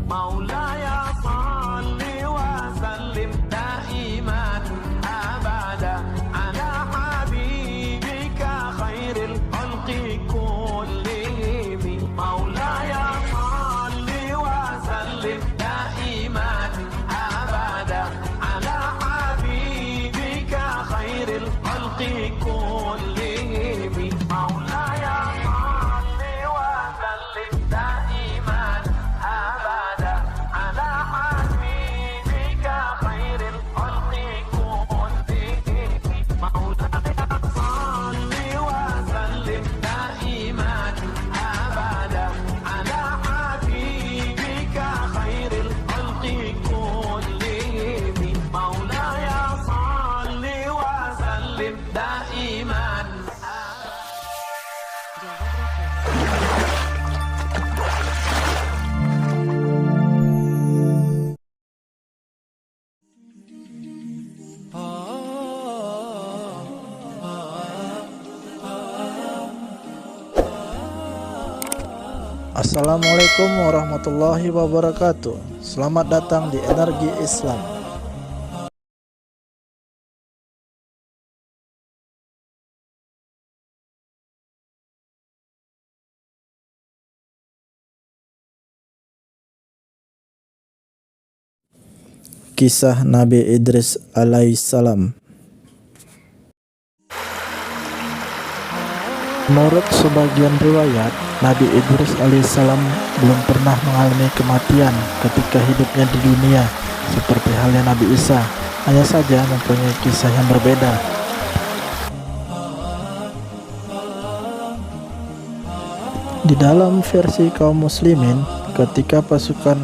مولاي صل وسلم دائما أبدا على حبيبك خير الخلق كلهم مولاي صل وسلم دائما أبدا على حبيبك خير الخلق كلهم مولاي صل وسلم دائما أبدا على حبيبك خير الخلق كلهم مولاي صل وسلم دائما أبدا على حبيبك خير الخلق كلهم مولاي صل وسلم دائما. Assalamualaikum warahmatullahi wabarakatuh. Selamat datang di Energi Islam. Kisah Nabi Idris alaihissalam. Menurut sebagian riwayat, Nabi Idris alaihissalam belum pernah mengalami kematian ketika hidupnya di dunia seperti halnya Nabi Isa, hanya saja mempunyai kisah yang berbeda. Di dalam versi kaum muslimin, ketika pasukan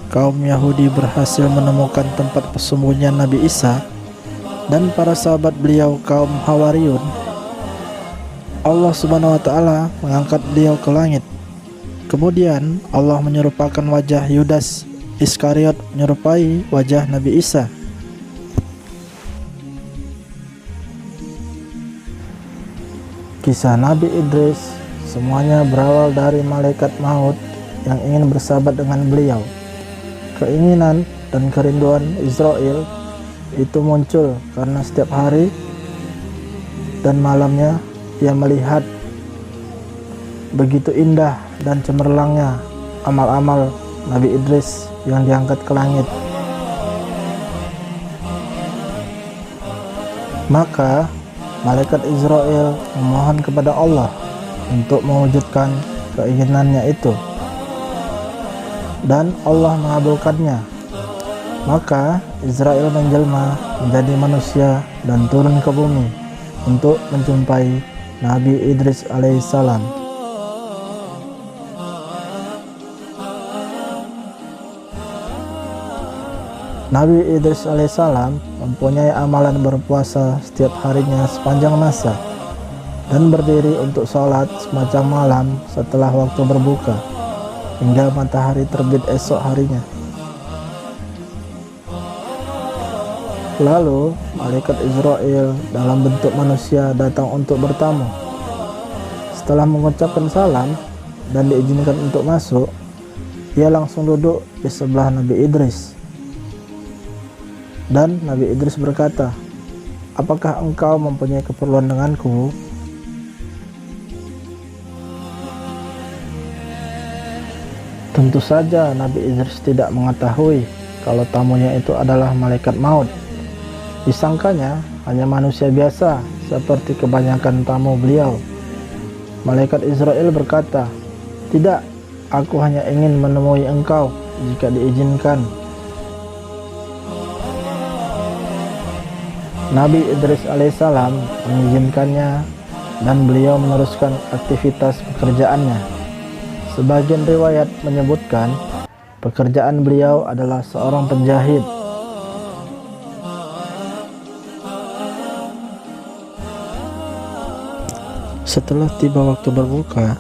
kaum Yahudi berhasil menemukan tempat persembunyian Nabi Isa dan para sahabat beliau kaum Hawariyun, Allah Subhanahu wa Ta'ala mengangkat beliau ke langit. Kemudian Allah menyerupakan wajah Yudas Iskariot menyerupai wajah Nabi Isa. Kisah Nabi Idris semuanya berawal dari malaikat maut yang ingin bersahabat dengan beliau. Keinginan dan kerinduan Israel itu muncul karena setiap hari dan malamnya ia melihat begitu indah dan cemerlangnya amal-amal Nabi Idris yang diangkat ke langit. Maka malaikat Israel memohon kepada Allah untuk mewujudkan keinginannya itu, dan Allah mengabulkannya. Maka Israel menjelma menjadi manusia dan turun ke bumi untuk menjumpai Nabi Idris alaihissalam. Nabi Idris alaihissalam mempunyai amalan berpuasa setiap harinya sepanjang masa dan berdiri untuk sholat semacam malam setelah waktu berbuka hingga matahari terbit esok harinya. Lalu malaikat Israel dalam bentuk manusia datang untuk bertamu. Setelah mengucapkan salam dan diizinkan untuk masuk, ia langsung duduk di sebelah Nabi Idris. Dan Nabi Idris berkata, "Apakah engkau mempunyai keperluan denganku?" Tentu saja Nabi Idris tidak mengetahui kalau tamunya itu adalah malaikat maut. Disangkanya hanya manusia biasa seperti kebanyakan tamu beliau. Malaikat Israel berkata, "Tidak, aku hanya ingin menemui engkau jika diizinkan." Nabi Idris alaihissalam mengizinkannya dan beliau meneruskan aktivitas pekerjaannya. Sebagian riwayat menyebutkan pekerjaan beliau adalah seorang penjahit. Setelah tiba waktu berbuka,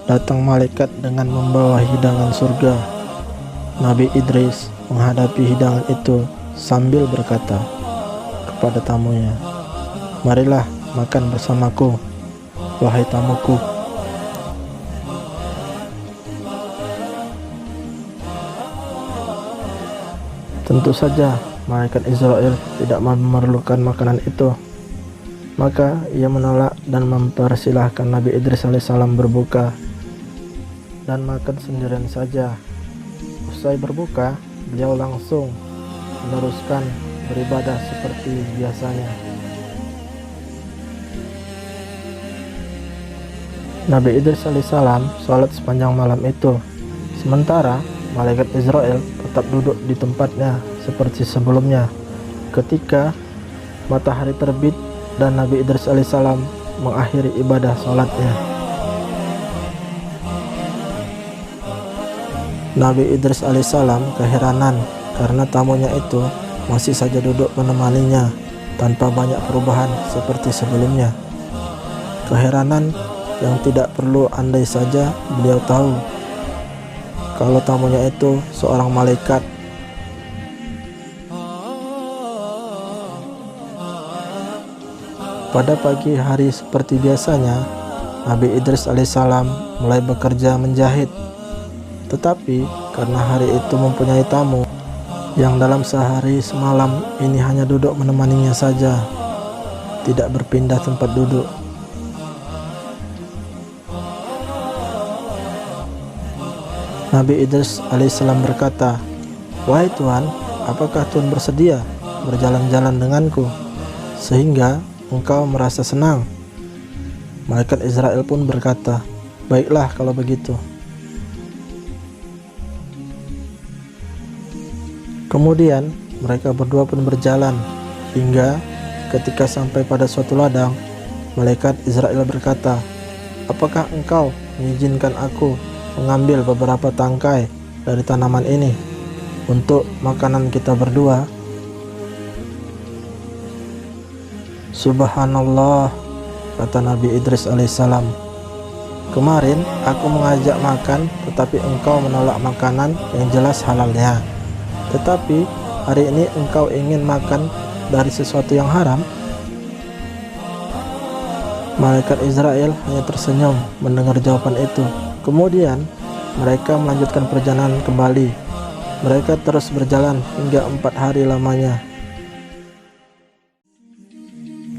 datang malaikat dengan membawa hidangan surga. Nabi Idris menghadapi hidangan itu sambil berkata kepada tamunya, "Marilah makan bersamaku, wahai tamuku." Tentu saja malaikat Israel tidak memerlukan makanan itu. Maka ia menolak dan mempersilahkan Nabi Idris alaihissalam berbuka dan makan sendirian saja. Usai berbuka, beliau langsung meneruskan beribadah seperti biasanya. Nabi Idris alaihissalam sholat sepanjang malam itu, sementara malaikat Israel tetap duduk di tempatnya seperti sebelumnya ketika matahari terbit dan Nabi Idris alaihissalam mengakhiri ibadah sholatnya. Nabi Idris alaihissalam keheranan karena tamunya itu masih saja duduk menemaninya tanpa banyak perubahan seperti sebelumnya. Keheranan yang tidak perlu andai saja beliau tahu kalau tamunya itu seorang malaikat. Pada pagi hari seperti biasanya, Nabi Idris alaihissalam mulai bekerja menjahit. Tetapi karena hari itu mempunyai tamu yang dalam sehari semalam ini hanya duduk menemaninya saja, tidak berpindah tempat duduk. Nabi Idris alaihissalam berkata, "Wahai Tuhan, apakah Tuhan bersedia berjalan-jalan denganku sehingga engkau merasa senang?" Malaikat Israel pun berkata, "Baiklah kalau begitu." Kemudian mereka berdua pun berjalan hingga ketika sampai pada suatu ladang, malaikat Israel berkata, "Apakah engkau mengizinkan aku mengambil beberapa tangkai dari tanaman ini untuk makanan kita berdua?" Subhanallah, kata Nabi Idris alaihissalam, "Kemarin aku mengajak makan tetapi engkau menolak makanan yang jelas halalnya. Tetapi hari ini engkau ingin makan dari sesuatu yang haram?" Malaikat Israel hanya tersenyum mendengar jawaban itu. Kemudian mereka melanjutkan perjalanan kembali. Mereka terus berjalan hingga 4 hari lamanya.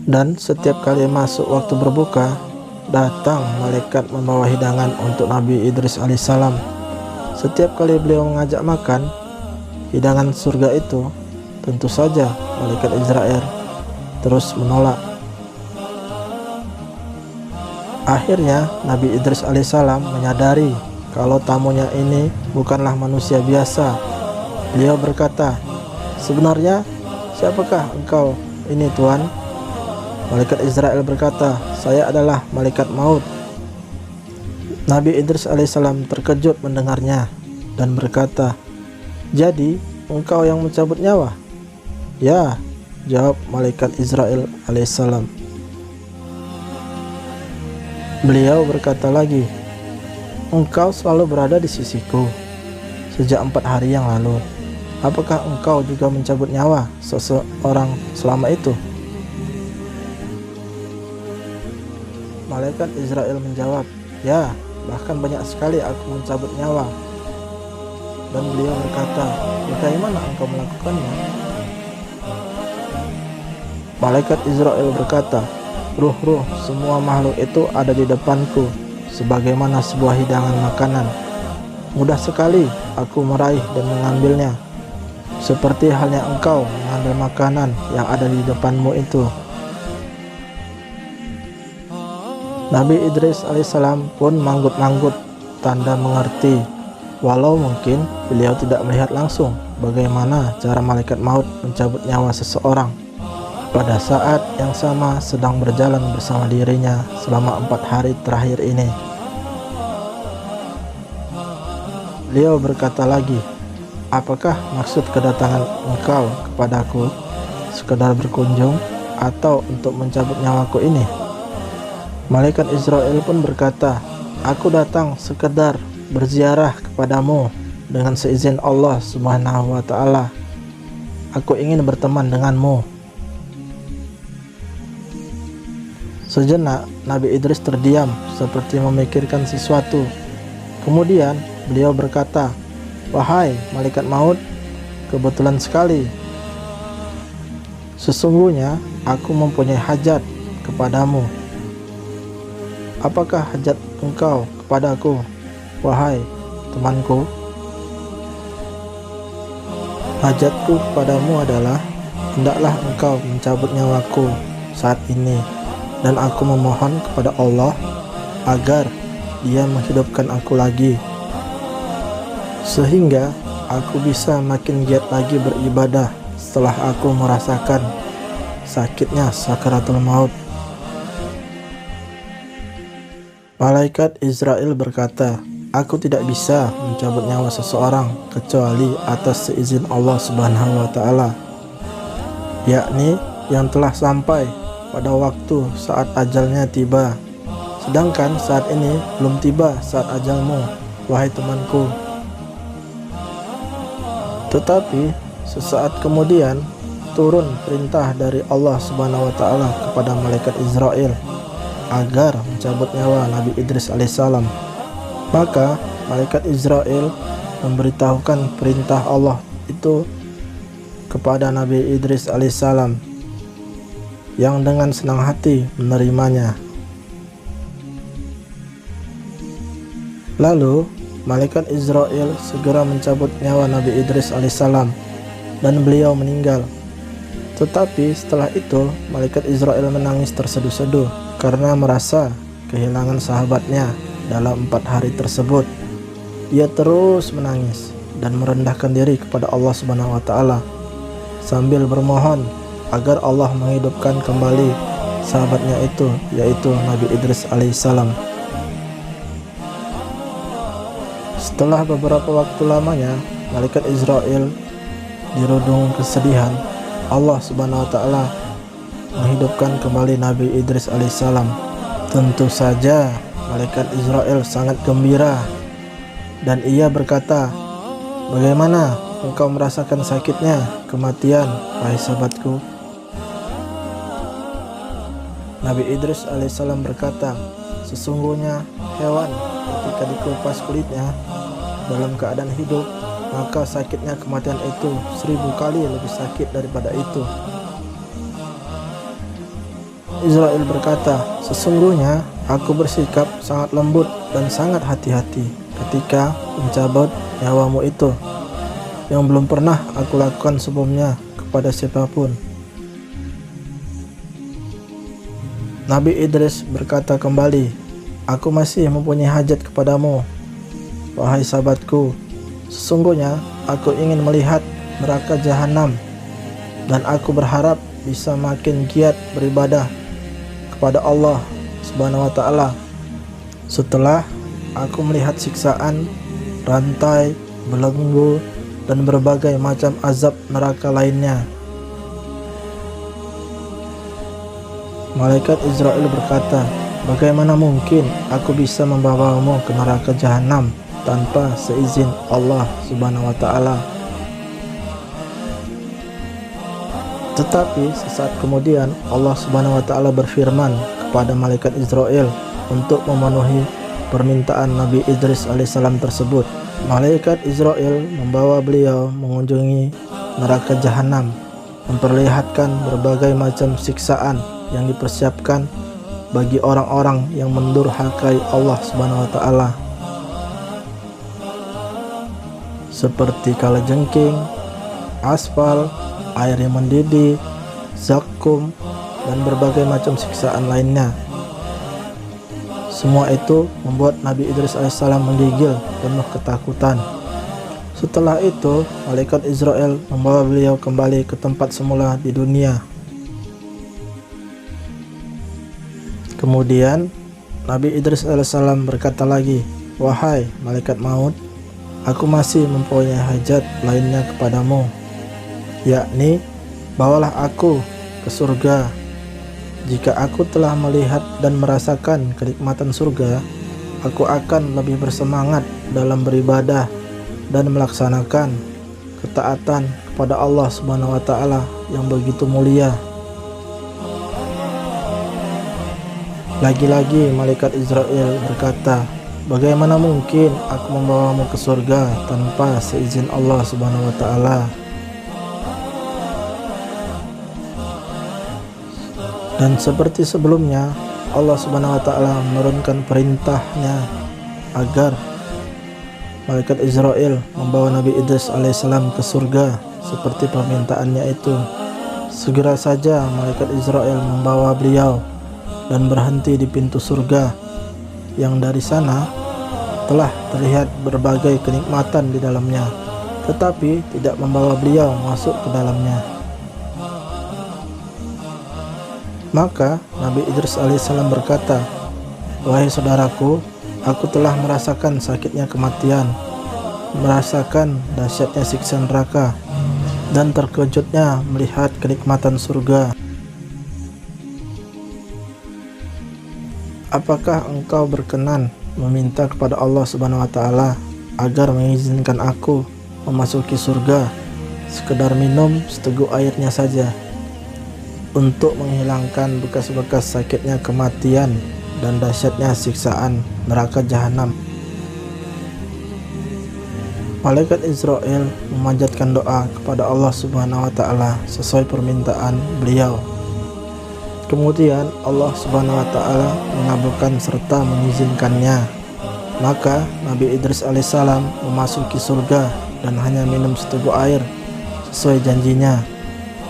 Dan setiap kali masuk waktu berbuka, datang malaikat membawa hidangan untuk Nabi Idris alaihissalam. Setiap kali beliau mengajak makan hidangan surga itu, tentu saja malaikat Israel terus menolak. Akhirnya Nabi Idris alaihissalam menyadari kalau tamunya ini bukanlah manusia biasa. Beliau berkata, "Sebenarnya siapakah engkau ini, Tuhan?" Malaikat Israel berkata, "Saya adalah malaikat maut." Nabi Idris alaihissalam terkejut mendengarnya dan berkata, "Jadi engkau yang mencabut nyawa?" "Ya," jawab malaikat Israel alaihissalam. Beliau berkata lagi, "Engkau selalu berada di sisiku sejak 4 hari yang lalu. Apakah engkau juga mencabut nyawa seseorang selama itu?" Malaikat Israel menjawab, "Ya, bahkan banyak sekali aku mencabut nyawa." Dan beliau berkata, "Bagaimana engkau melakukannya?" Malaikat Israel berkata, "Ruh-ruh semua makhluk itu ada di depanku sebagaimana sebuah hidangan makanan. Mudah sekali aku meraih dan mengambilnya, seperti halnya engkau mengambil makanan yang ada di depanmu itu." Nabi Idris alaihissalam pun manggut-manggut tanda mengerti, walau mungkin beliau tidak melihat langsung bagaimana cara malaikat maut mencabut nyawa seseorang pada saat yang sama sedang berjalan bersama dirinya selama 4 hari terakhir ini. Beliau berkata lagi, "Apakah maksud kedatangan engkau kepadaku sekedar berkunjung atau untuk mencabut nyawaku ini?" Malaikat Israel pun berkata, "Aku datang sekedar berziarah kepadamu dengan seizin Allah Subhanahu wa ta'ala. Aku ingin berteman denganmu." Sejenak Nabi Idris terdiam seperti memikirkan sesuatu. Kemudian beliau berkata, "Wahai malaikat maut, kebetulan sekali. Sesungguhnya aku mempunyai hajat kepadamu. Apakah hajat engkau kepadaku, wahai temanku? Hajatku kepadamu adalah, hendaklah engkau mencabut nyawaku saat ini, dan aku memohon kepada Allah agar Dia menghidupkan aku lagi, sehingga aku bisa makin giat lagi beribadah setelah aku merasakan sakitnya sakaratul maut. Malaikat Israel berkata, aku tidak bisa mencabut nyawa seseorang kecuali atas seizin Allah Subhanahu wa Ta'ala, yakni yang telah sampai pada waktu saat ajalnya tiba. Sedangkan saat ini belum tiba saat ajalmu, wahai temanku. Tetapi sesaat kemudian turun perintah dari Allah Subhanahu wa Ta'ala kepada malaikat Israel agar mencabut nyawa Nabi Idris alaihissalam. Maka malaikat Israel memberitahukan perintah Allah itu kepada Nabi Idris alaihissalam, yang dengan senang hati menerimanya. Lalu malaikat Israel segera mencabut nyawa Nabi Idris alaihissalam dan beliau meninggal. Tetapi setelah itu malaikat Israel menangis terseduh-seduh karena merasa kehilangan sahabatnya dalam 4 hari tersebut. Dia terus menangis dan merendahkan diri kepada Allah Subhanahu wa Ta'ala sambil bermohon agar Allah menghidupkan kembali sahabatnya itu, yaitu Nabi Idris alaihissalam. Setelah beberapa waktu lamanya malaikat Israel dirundung kesedihan, Allah Subhanahu wa Ta'ala menghidupkan kembali Nabi Idris alaihissalam. Tentu saja malaikat Israel sangat gembira dan ia berkata, bagaimana engkau merasakan sakitnya kematian, wahai sahabatku? Nabi Idris alaihissalam berkata, sesungguhnya hewan ketika dikupas kulitnya dalam keadaan hidup, maka sakitnya kematian itu 1000 kali lebih sakit daripada itu. Israel berkata, sesungguhnya aku bersikap sangat lembut dan sangat hati-hati ketika mencabut nyawamu itu, yang belum pernah aku lakukan sebelumnya kepada siapapun. Nabi Idris berkata kembali, aku masih mempunyai hajat kepadamu, wahai sahabatku. Sesungguhnya aku ingin melihat neraka jahanam, dan aku berharap bisa makin giat beribadah kepada Allah Subhanahu wa Ta'ala setelah aku melihat siksaan, rantai, belenggu, dan berbagai macam azab neraka lainnya. Malaikat Israel berkata, bagaimana mungkin aku bisa membawamu ke neraka jahanam tanpa seizin Allah Subhanahu wa Ta'ala? Tetapi sesaat kemudian Allah Subhanahu wa Ta'ala berfirman kepada malaikat Israel untuk memenuhi permintaan Nabi Idris alaihissalam tersebut. Malaikat Israel membawa beliau mengunjungi neraka jahanam, memperlihatkan berbagai macam siksaan yang dipersiapkan bagi orang-orang yang mendurhakai Allah Subhanahu wa Ta'ala, seperti kalajengking, aspal, air yang mendidih, zakum, dan berbagai macam siksaan lainnya. Semua itu membuat Nabi Idris alaihissalam menggigil penuh ketakutan. Setelah itu malaikat Israel membawa beliau kembali ke tempat semula di dunia. Kemudian Nabi Idris alaihissalam berkata lagi, wahai malaikat maut, aku masih mempunyai hajat lainnya kepadamu, yakni bawalah aku ke surga. Jika aku telah melihat dan merasakan kenikmatan surga, aku akan lebih bersemangat dalam beribadah dan melaksanakan ketaatan kepada Allah Subhanahu wa Ta'ala yang begitu mulia. Lagi-lagi malaikat Israel berkata, bagaimana mungkin aku membawamu ke surga tanpa seizin Allah Subhanahu wa Ta'ala? Dan seperti sebelumnya, Allah Subhanahu wa taala menurunkan perintahnya agar malaikat Israel membawa Nabi Idris alaihissalam ke surga seperti permintaannya itu. Segera saja malaikat Israel membawa beliau dan berhenti di pintu surga, yang dari sana telah terlihat berbagai kenikmatan di dalamnya, tetapi tidak membawa beliau masuk ke dalamnya. Maka Nabi Idris alaihissalam berkata, "Wahai saudaraku, aku telah merasakan sakitnya kematian, merasakan dahsyatnya siksa neraka, dan terkejutnya melihat kenikmatan surga. Apakah engkau berkenan meminta kepada Allah Subhanahu wa taala agar mengizinkan aku memasuki surga, sekedar minum seteguk airnya saja, untuk menghilangkan bekas-bekas sakitnya kematian dan dahsyatnya siksaan neraka jahanam?" Malaikat Israel memanjatkan doa kepada Allah Subhanahu wa taala sesuai permintaan beliau. Kemudian Allah Subhanahu wa taala mengabulkan serta mengizinkannya. Maka Nabi Idris alaihissalam memasuki surga dan hanya minum seteguk air sesuai janjinya.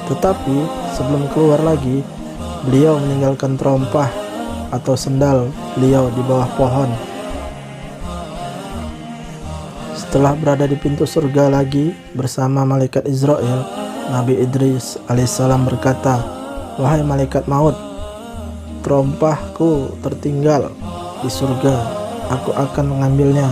Tetapi sebelum keluar lagi, beliau meninggalkan terompah atau sendal beliau di bawah pohon. Setelah berada di pintu surga lagi bersama malaikat Israel, Nabi Idris alaihissalam berkata, "Wahai malaikat maut, terompahku tertinggal di surga, aku akan mengambilnya."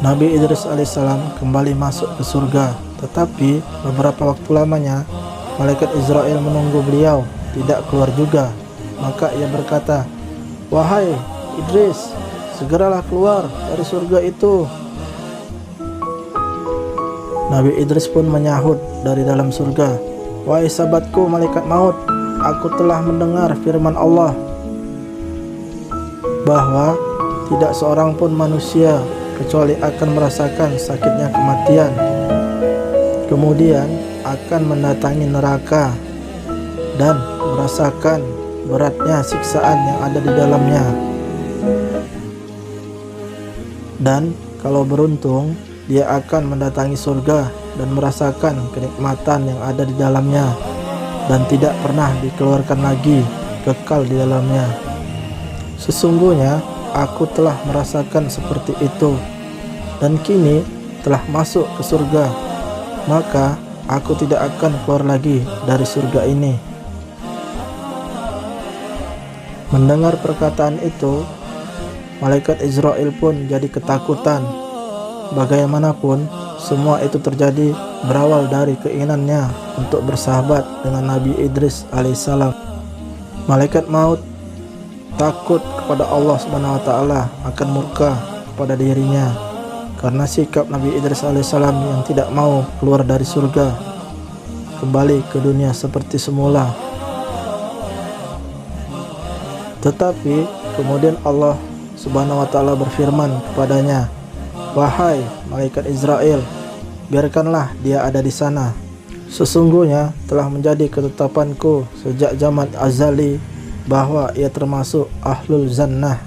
Nabi Idris alaihissalam kembali masuk ke surga, tetapi beberapa waktu lamanya malaikat Israel menunggu beliau tidak keluar juga. Maka ia berkata, "Wahai Idris, segeralah keluar dari surga itu." Nabi Idris pun menyahut dari dalam surga, "Wahai sahabatku malaikat maut, aku telah mendengar firman Allah bahwa tidak seorang pun manusia kecuali akan merasakan sakitnya kematian, kemudian akan mendatangi neraka dan merasakan beratnya siksaan yang ada di dalamnya. Dan kalau beruntung, dia akan mendatangi surga dan merasakan kenikmatan yang ada di dalamnya dan tidak pernah dikeluarkan lagi, kekal di dalamnya. Sesungguhnya aku telah merasakan seperti itu dan kini telah masuk ke surga, maka aku tidak akan keluar lagi dari surga ini." Mendengar perkataan itu, malaikat Israel pun jadi ketakutan. Bagaimanapun, semua itu terjadi berawal dari keinginannya untuk bersahabat dengan Nabi Idris alaihissalam. Malaikat maut takut kepada Allah Subhanahu wa taala akan murka kepada dirinya karena sikap Nabi Idris alaihissalam yang tidak mau keluar dari surga, kembali ke dunia seperti semula. Tetapi kemudian Allah Subhanahu wa taala berfirman kepadanya, "Wahai malaikat Israel, biarkanlah dia ada di sana. Sesungguhnya telah menjadi ketetapanku sejak zaman azali bahwa ia termasuk ahlul jannah."